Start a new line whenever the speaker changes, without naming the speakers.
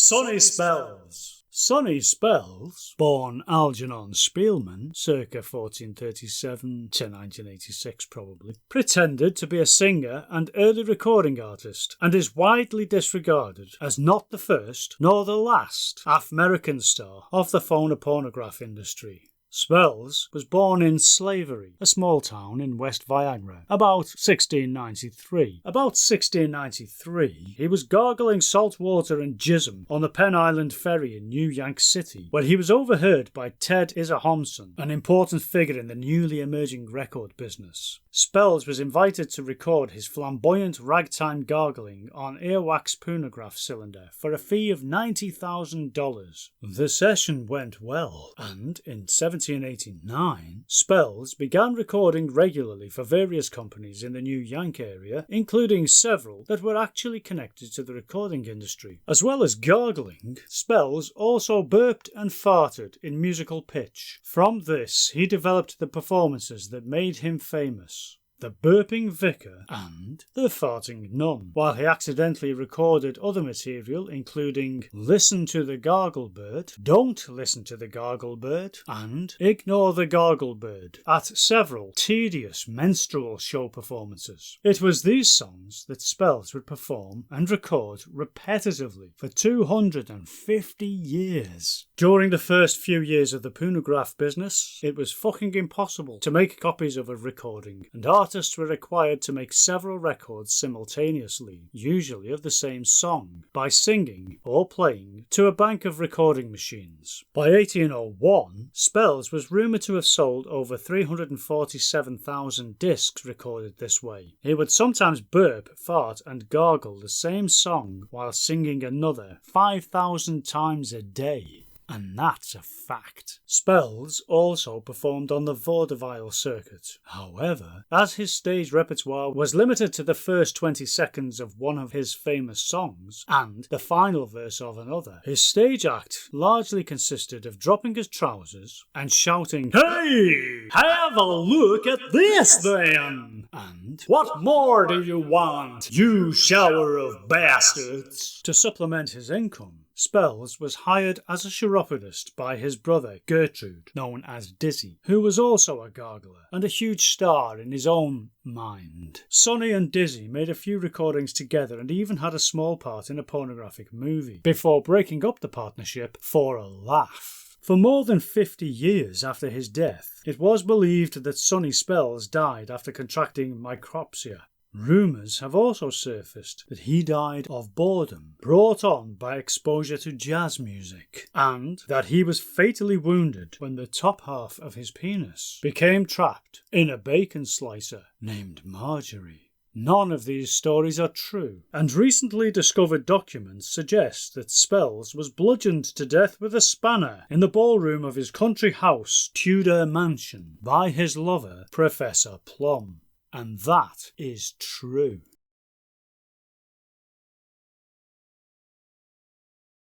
Sonny Spellz. Sonny Spellz, born Algernon Spielman, circa 1437 to 1986 probably, pretended to be a singer and early recording artist, and is widely disregarded as not the first nor the last Afro-American star of the phonophonograph industry. Spellz was born in Slavery, a small town in West Viagra, about 1693. About 1693, he was gargling salt water and jism on the Penn Island ferry in New York City, where he was overheard by Ted Isahomson, an important figure in the newly emerging record business. Spellz was invited to record his flamboyant ragtime gargling on earwax phonograph cylinder for a fee of $90,000. The session went well, and in 1789, Spellz began recording regularly for various companies in the New York area, including several that were actually connected to the recording industry. As well as gargling, Spellz also burped and farted in musical pitch. From this, he developed the performances that made him famous: The Burping Vicar and The Farting Nun, while he accidentally recorded other material including Listen to the Gargle Bird, Don't Listen to the Gargle Bird, and Ignore the Gargle Bird at several tedious menstrual show performances. It was these songs that Spellz would perform and record repetitively for 250 years. During the first few years of the phonograph business, it was fucking impossible to make copies of a recording, and artists were required to make several records simultaneously, usually of the same song, by singing or playing to a bank of recording machines. By 1801, Spellz was rumoured to have sold over 347,000 discs recorded this way. He would sometimes burp, fart and gargle the same song while singing another 5,000 times a day. And that's a fact. Spellz also performed on the vaudeville circuit. However, as his stage repertoire was limited to the first 20 seconds of one of his famous songs and the final verse of another, his stage act largely consisted of dropping his trousers and shouting, "Hey, have a look at this then!" and "What more do you want, you shower of bastards?" To supplement his income, Spellz was hired as a chiropodist by his brother Gertrude, known as Dizzy, who was also a gargler and a huge star in his own mind. Sonny and Dizzy made a few recordings together and even had a small part in a pornographic movie, before breaking up the partnership for a laugh. For more than 50 years after his death, it was believed that Sonny Spellz died after contracting micropsia. Rumours have also surfaced that he died of boredom brought on by exposure to jazz music, and that he was fatally wounded when the top half of his penis became trapped in a bacon slicer named Marjorie. None of these stories are true, and recently discovered documents suggest that Spellz was bludgeoned to death with a spanner in the ballroom of his country house Tudor mansion by his lover, Professor Plum. And that is true.